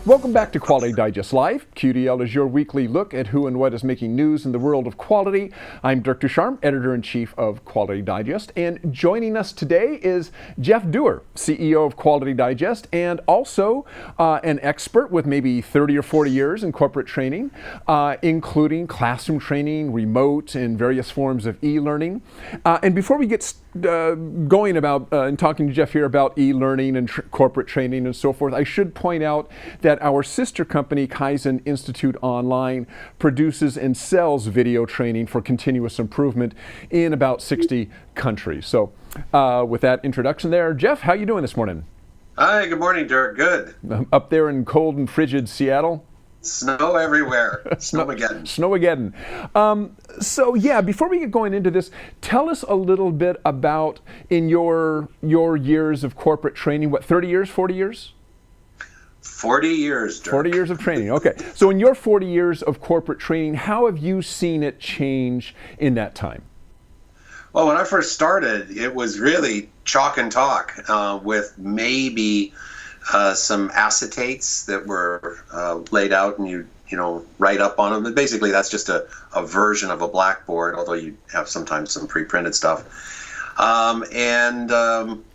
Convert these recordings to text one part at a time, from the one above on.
Welcome back to Quality Digest Live. QDL is your weekly look at who and what is making news in the world of quality. I'm Dirk Ducharme, Editor-in-Chief of Quality Digest, and joining us today is Jeff Dewar, CEO of Quality Digest, and also an expert with maybe 30 or 40 years in corporate training, including classroom training, remote, and various forms of e-learning. And before we get going about and talking to Jeff here about e-learning and corporate training and so forth, I should point out that our sister company, Kaizen Institute Online, produces and sells video training for continuous improvement in about 60 countries. So with that introduction there, Jeff, how you doing this morning? Hi, good morning, Dirk. Good. Up there in cold and frigid Seattle? Snow everywhere. Snowmageddon. Snowmageddon. So yeah, before we get going into this, tell us a little bit about in your years of corporate training. What, 30 years, 40 years? 40 years, Dirk. 40 years of training. Okay. So in your 40 years of corporate training, how have you seen it change in that time? Well, when I first started, it was really chalk and talk with maybe some acetates that were laid out and you write up on them. But basically, that's just a version of a blackboard, although you have sometimes some pre-printed stuff.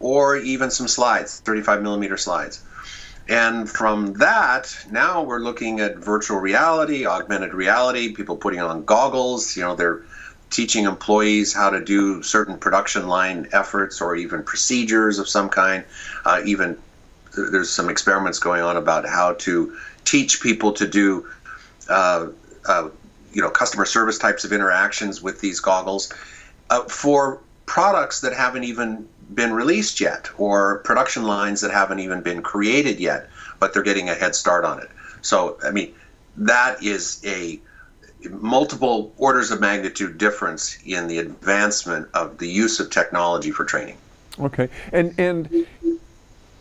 Or even some slides, 35 millimeter slides. And from that, now we're looking at virtual reality, augmented reality, people putting on goggles. They're teaching employees how to do certain production line efforts or even procedures of some kind. Even there's some experiments going on about how to teach people to do, customer service types of interactions with these goggles for products that haven't even been released yet, or production lines that haven't even been created yet, but they're getting a head start on it. So, I mean, that is a multiple orders of magnitude difference in the advancement of the use of technology for training. Okay, and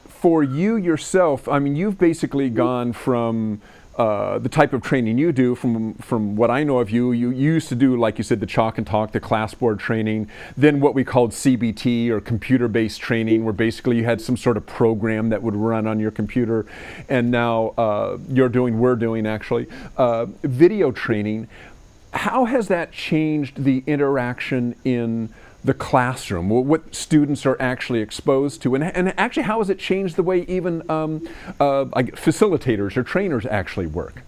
for you yourself, I mean, you've basically gone from the type of training you do, from what I know of you, you used to do, like you said, the chalk and talk, the class board training, then what we called CBT or computer-based training, where basically you had some sort of program that would run on your computer, and now we're doing actually, video training. How has that changed the interaction in the classroom, what students are actually exposed to, and actually how has it changed the way even facilitators or trainers actually work?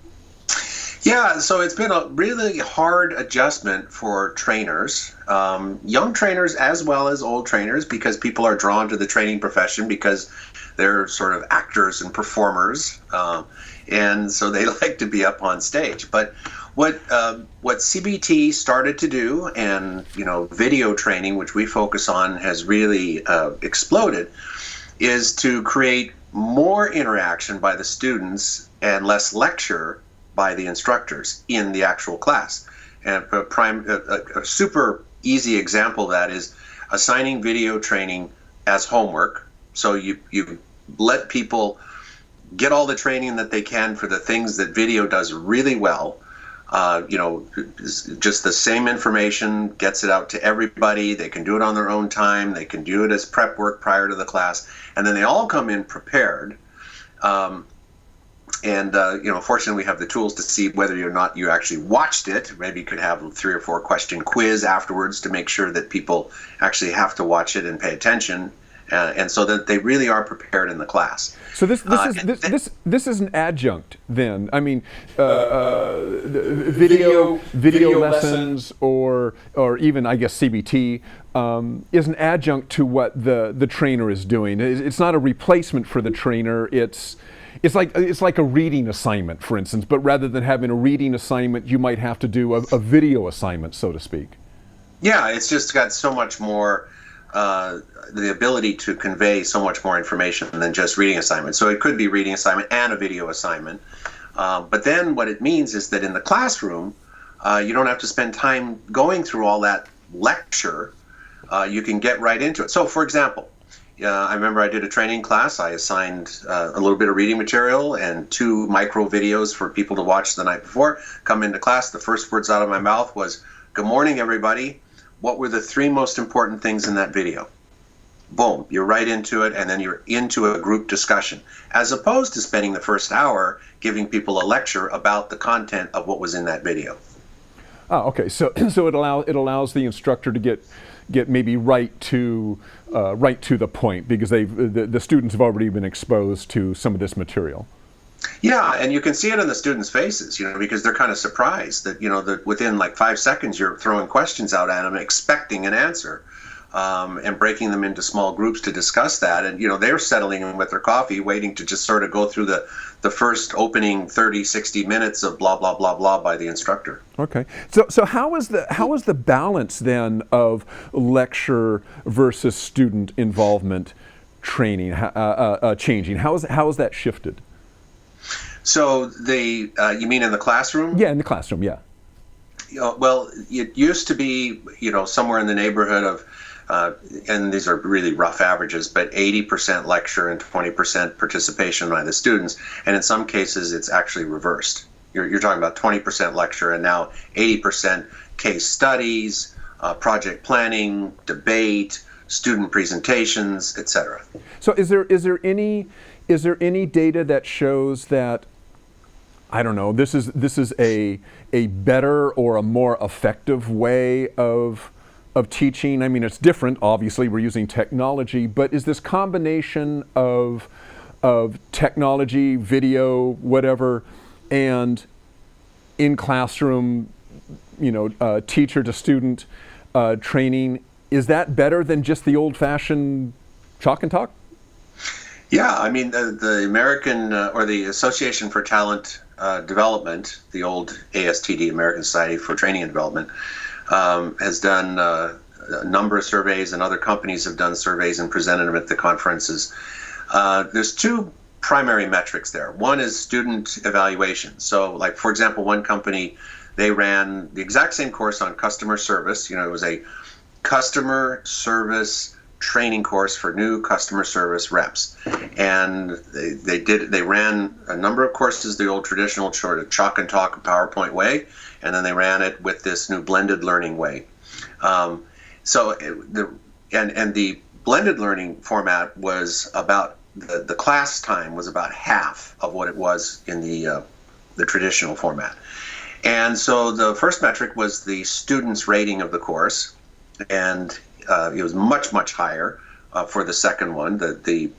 Yeah, so it's been a really hard adjustment for trainers, young trainers as well as old trainers, because people are drawn to the training profession because they're sort of actors and performers, and so they like to be up on stage. But what CBT started to do, and video training, which we focus on, has really exploded, is to create more interaction by the students and less lecture by the instructors in the actual class. And a super easy example of that is assigning video training as homework. So you let people get all the training that they can for the things that video does really well. Just the same information, gets it out to everybody. They can do it on their own time. They can do it as prep work prior to the class. And then they all come in prepared. Fortunately, we have the tools to see whether or not you actually watched it. Maybe you could have a 3 or 4 question quiz afterwards to make sure that people actually have to watch it and pay attention. And so that they really are prepared in the class. So this is an adjunct then. I mean, video lessons or even I guess CBT is an adjunct to what the trainer is doing. It's not a replacement for the trainer. It's like a reading assignment, for instance. But rather than having a reading assignment, you might have to do a video assignment, so to speak. Yeah, it's just got so much more. The ability to convey so much more information than just reading assignment. So it could be reading assignment and a video assignment. But then what it means is that in the classroom, you don't have to spend time going through all that lecture. You can get right into it. So for example, I remember I did a training class. I assigned a little bit of reading material and 2 micro videos for people to watch the night before. Come into class, the first words out of my mouth was, "Good morning, everybody. What were the 3 most important things in that video?" boom, you're right into it, and then you're into a group discussion, as opposed to spending the first hour giving people a lecture about the content of what was in that video. Oh, okay. So it allows the instructor to get maybe right to the point, because the students have already been exposed to some of this material. Yeah, and you can see it in the students' faces, because they're kind of surprised that, that within like 5 seconds you're throwing questions out at them, expecting an answer, and breaking them into small groups to discuss that. And, they're settling in with their coffee, waiting to just sort of go through the first opening 30, 60 minutes of blah, blah, blah, blah by the instructor. Okay. So how is the balance then of lecture versus student involvement training changing? How is that shifted? So you mean in the classroom? Yeah, in the classroom, yeah. Well, it used to be, somewhere in the neighborhood of, and these are really rough averages, but 80% lecture and 20% participation by the students. And in some cases, it's actually reversed. You're talking about 20% lecture and now 80% case studies, project planning, debate, student presentations, etc. So is there any data that shows that, I don't know, this is a better or a more effective way of teaching? I mean, it's different. Obviously, we're using technology, but is this combination of technology, video, whatever, and in classroom, teacher to student training, is that better than just the old-fashioned chalk and talk? Yeah, I mean, the American or the Association for Talent Development, the old ASTD, American Society for Training and Development, has done a number of surveys, and other companies have done surveys and presented them at the conferences. There's two primary metrics there. One is student evaluation. So, like, for example, one company, they ran the exact same course on customer service. It was a customer service training course for new customer service reps, and they ran a number of courses the old traditional sort of chalk and talk PowerPoint way, and then they ran it with this new blended learning way. The blended learning format was about the class time was about half of what it was in the traditional format. And so the first metric was the students' rating of the course, and it was much, much higher for the second one, the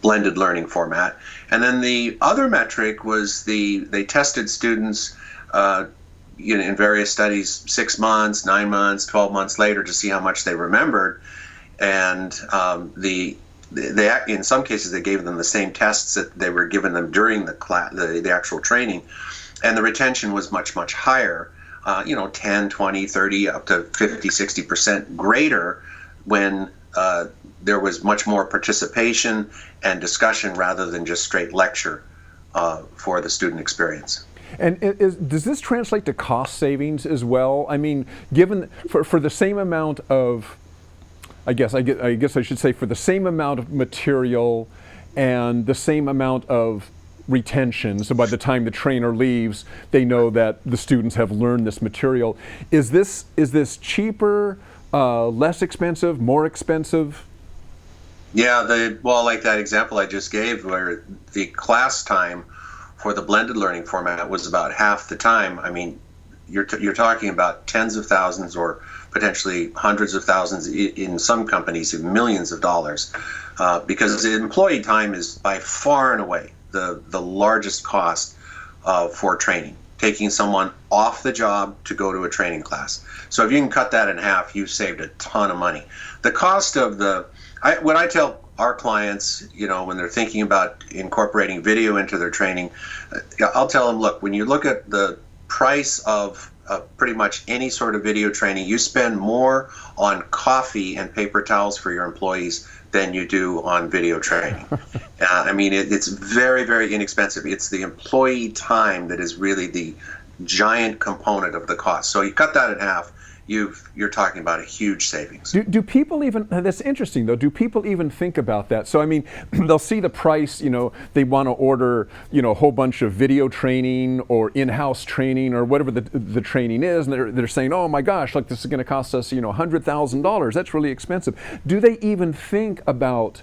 blended learning format. And then the other metric was they tested students in various studies 6 months, 9 months, 12 months later to see how much they remembered. And in some cases, they gave them the same tests that they were given them during the actual training. And the retention was much, much higher. 10, 20, 30, up to 50, 60% greater when there was much more participation and discussion rather than just straight lecture for the student experience. And does this translate to cost savings as well? I mean, given for the same amount of, I guess I should say, for the same amount of material and the same amount of retention, so by the time the trainer leaves, they know that the students have learned this material. Is this cheaper, less expensive, more expensive? Yeah, like that example I just gave, where the class time for the blended learning format was about half the time. I mean, you're talking about tens of thousands or potentially hundreds of thousands, in some companies, millions of dollars, because the employee time is by far and away the largest cost for training, taking someone off the job to go to a training class. So if you can cut that in half, you've saved a ton of money. The cost of what I tell our clients, when they're thinking about incorporating video into their training, I'll tell them, look, when you look at the price of pretty much any sort of video training, you spend more on coffee and paper towels for your employees than you do on video training. I mean, it's very, very inexpensive. It's the employee time that is really the giant component of the cost. So you cut that in half, you're talking about a huge savings. Do people even, that's interesting though, do people even think about that? So I mean, they'll see the price, they want to order, a whole bunch of video training or in-house training or whatever the training is, and they're saying, oh my gosh, like this is going to cost us, $100,000, that's really expensive. Do they even think about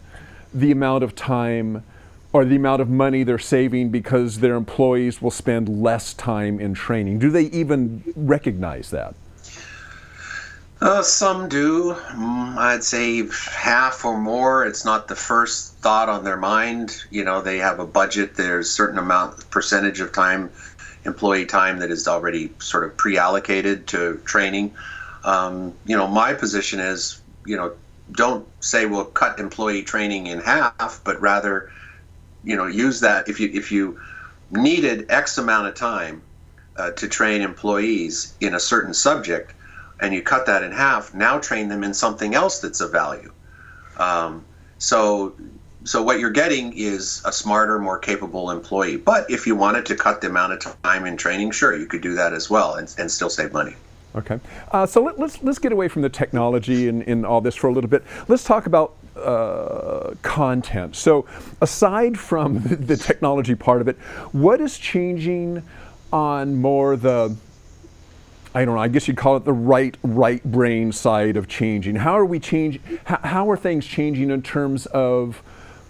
the amount of time or the amount of money they're saving because their employees will spend less time in training? Do they even recognize that? Some do. I'd say half or more. It's not the first thought on their mind. They have a budget. There's a certain percentage of time, employee time, that is already sort of pre-allocated to training. My position is, don't say we'll cut employee training in half, but rather, use that if you needed X amount of time to train employees in a certain subject, and you cut that in half, now train them in something else that's of value. So what you're getting is a smarter, more capable employee. But if you wanted to cut the amount of time in training, sure, you could do that as well and still save money. Okay. So let's get away from the technology and all this for a little bit. Let's talk about content. So aside from the technology part of it, what is changing on more I don't know, I guess you'd call it the right brain side of changing? How are things changing in terms of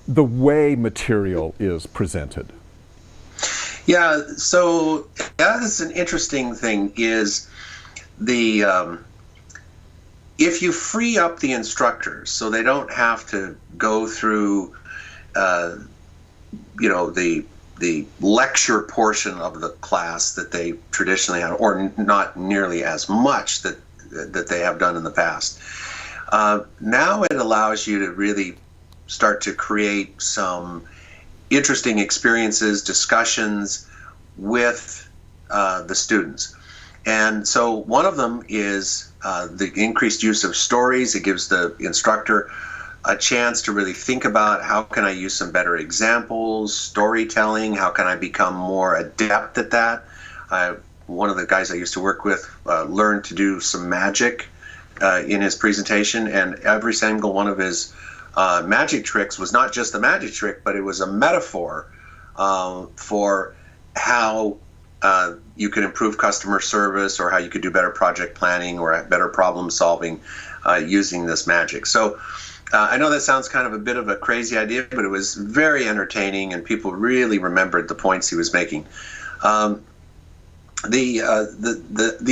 the way material is presented? Yeah, so that's an interesting thing is if you free up the instructors so they don't have to go through the lecture portion of the class that they traditionally had, or not nearly as much that they have done in the past. Now it allows you to really start to create some interesting experiences, discussions with the students. And so one of them is the increased use of stories. It gives the instructor a chance to really think about how can I use some better examples, storytelling, how can I become more adept at that. One of the guys I used to work with learned to do some magic in his presentation, and every single one of his magic tricks was not just a magic trick, but it was a metaphor for how you could improve customer service or how you could do better project planning or better problem solving using this magic. So I know that sounds kind of a bit of a crazy idea, but it was very entertaining, and people really remembered the points he was making. The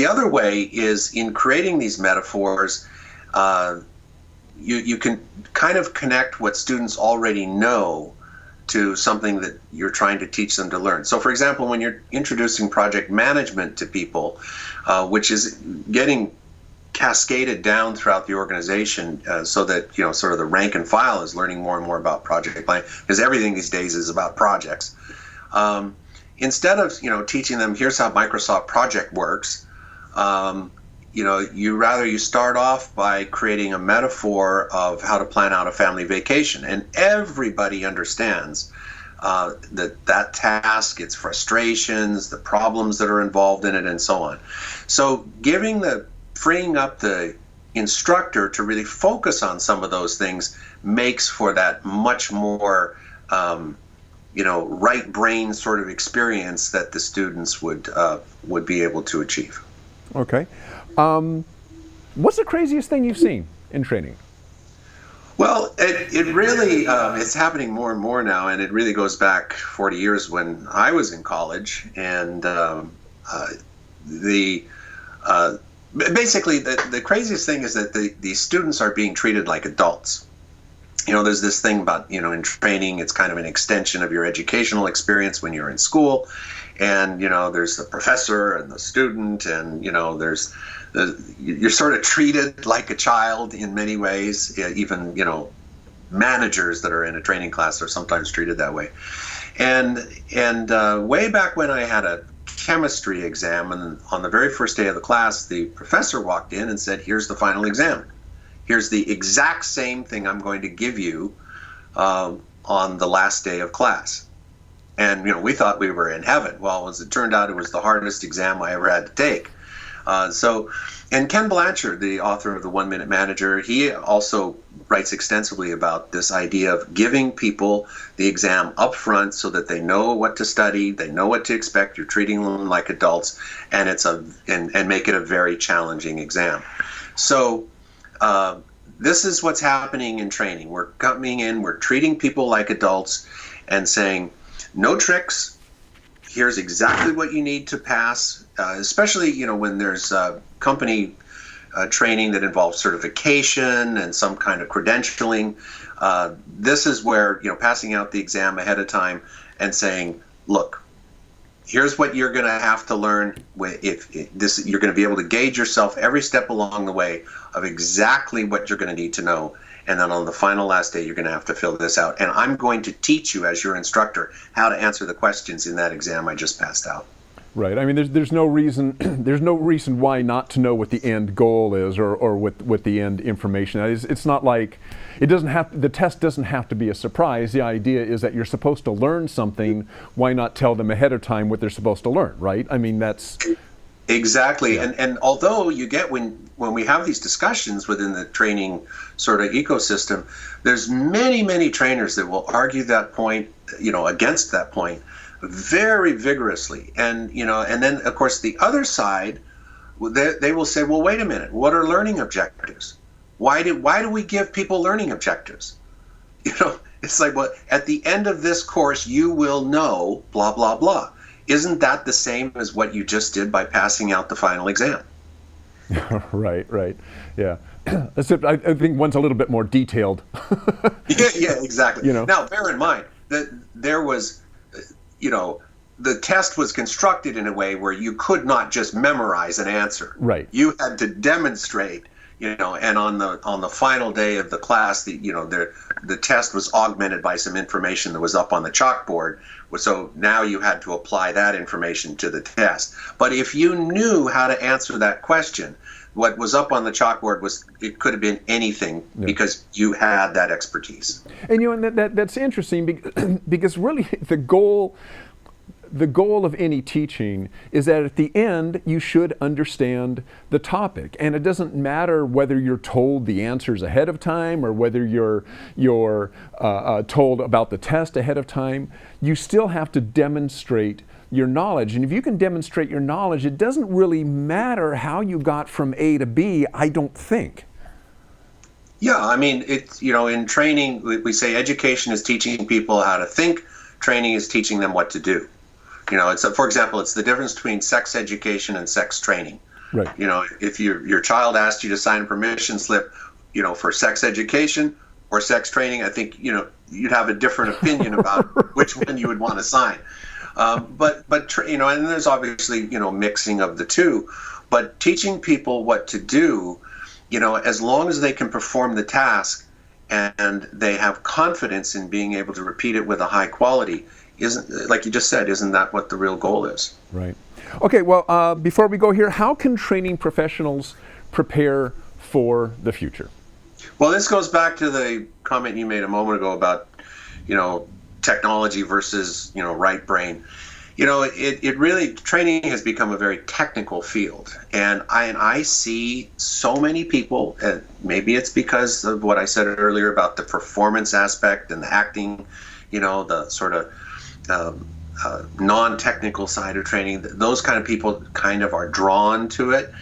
other way is in creating these metaphors, you can kind of connect what students already know to something that you're trying to teach them to learn. So, for example, when you're introducing project management to people, which is getting cascaded down throughout the organization, so that sort of the rank and file is learning more and more about project planning, because everything these days is about projects. Instead of teaching them here's how Microsoft Project works, you start off by creating a metaphor of how to plan out a family vacation, and everybody understands that task, its frustrations, the problems that are involved in it, and so on. So freeing up the instructor to really focus on some of those things makes for that much more right brain sort of experience that the students would be able to achieve. Okay. What's the craziest thing you've seen in training? Well, it really it's happening more and more now, and it really goes back 40 years when I was in college, and basically the craziest thing is that the students are being treated like adults. There's this thing about, in training, it's kind of an extension of your educational experience when you're in school. And, there's the professor and the student, and, you're sort of treated like a child in many ways. Even, managers that are in a training class are sometimes treated that way. And way back when I had a chemistry exam, and on the very first day of the class, the professor walked in and said, here's the final exam. Here's the exact same thing I'm going to give you on the last day of class. And we thought we were in heaven. Well, as it turned out, it was the hardest exam I ever had to take. And Ken Blanchard, the author of The 1 Minute Manager, he also writes extensively about this idea of giving people the exam up front so that they know what to study, they know what to expect, you're treating them like adults, and and make it a very challenging exam. So this is what's happening in training. We're coming in, we're treating people like adults and saying, no tricks, here's exactly what you need to pass, especially when there's company training that involves certification and some kind of credentialing. This is where passing out the exam ahead of time and saying, look, here's what you're going to have to learn. You're going to be able to gauge yourself every step along the way of exactly what you're going to need to know. And then on the final last day, you're going to have to fill this out. And I'm going to teach you as your instructor how to answer the questions in that exam I just passed out. Right. I mean, there's no reason there's no reason why not to know what the end goal is or what the end information is. It's not like the test doesn't have to be a surprise. The idea is that you're supposed to learn something. Why not tell them ahead of time what they're supposed to learn, right? I mean, that's exactly. Yeah. And although you get when we have these discussions within the training sort of ecosystem, there's many trainers that will argue that point, against that point very vigorously. And then of course the other side, they will say, well, wait a minute, what are learning objectives? Why do we give people learning objectives? It's like, well, at the end of this course you will know blah blah blah. Isn't that the same as what you just did by passing out the final exam? Right, yeah. Except I think one's a little bit more detailed. yeah, exactly. Now bear in mind that there was the test was constructed in a way where you could not just memorize an answer. Right. You had to demonstrate, and on the final day of the class, the test was augmented by some information that was up on the chalkboard. So now you had to apply that information to the test. But if you knew how to answer that question, what was up on the chalkboard it could have been anything because you had that expertise. And that's interesting because really the goal of any teaching is that at the end you should understand the topic, and it doesn't matter whether you're told the answers ahead of time or whether you're told about the test ahead of time. You still have to demonstrate your knowledge, and if you can demonstrate your knowledge, it doesn't really matter how you got from A to B, I don't think. Yeah, I mean, it's in training we say education is teaching people how to think, training is teaching them what to do. For example, it's the difference between sex education and sex training. Right. If your child asked you to sign a permission slip, for sex education or sex training, I think you'd have a different opinion about which one you would want to sign. And there's obviously mixing of the two, but teaching people what to do, as long as they can perform the task and they have confidence in being able to repeat it with a high quality, isn't, like you just said, isn't that what the real goal is? Right. Okay, well, before we go here, how can training professionals prepare for the future? Well, this goes back to the comment you made a moment ago about, technology versus, right brain. It really, training has become a very technical field. And I see so many people, and maybe it's because of what I said earlier about the performance aspect and the acting, the sort of non-technical side of training. Those kind of people kind of are drawn to it,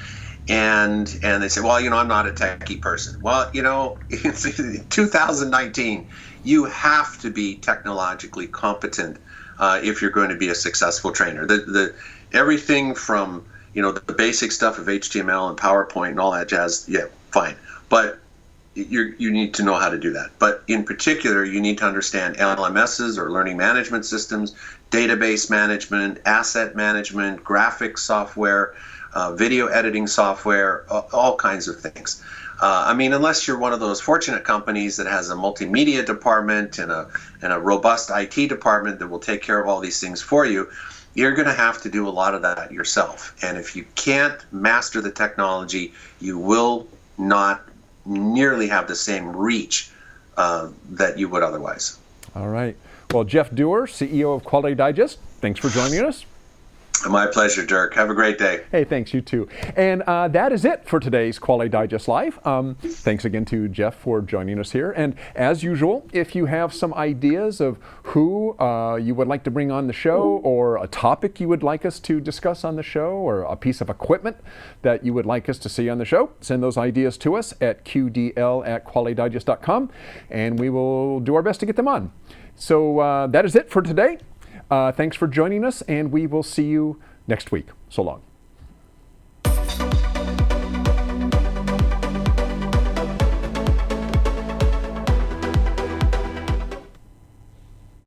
and they say, well, I'm not a techie person. Well, in 2019, you have to be technologically competent if you're going to be a successful trainer. The everything from the basic stuff of HTML and PowerPoint and all that jazz, yeah, fine, but you need to know how to do that. But in particular, you need to understand LMSs or learning management systems, database management, asset management, graphics software, video editing software, all kinds of things. Unless you're one of those fortunate companies that has a multimedia department and a robust IT department that will take care of all these things for you, you're going to have to do a lot of that yourself. And if you can't master the technology, you will not nearly have the same reach that you would otherwise. All right. Well, Jeff Dewar, CEO of Quality Digest, thanks for joining us. My pleasure, Dirk. Have a great day. Hey, thanks, you too. And that is it for today's Quality Digest Live. Thanks again to Jeff for joining us here. And as usual, if you have some ideas of who you would like to bring on the show, or a topic you would like us to discuss on the show, or a piece of equipment that you would like us to see on the show, send those ideas to us at qdl@qualitydigest.com, and we will do our best to get them on. So that is it for today. Thanks for joining us, and we will see you next week. So long.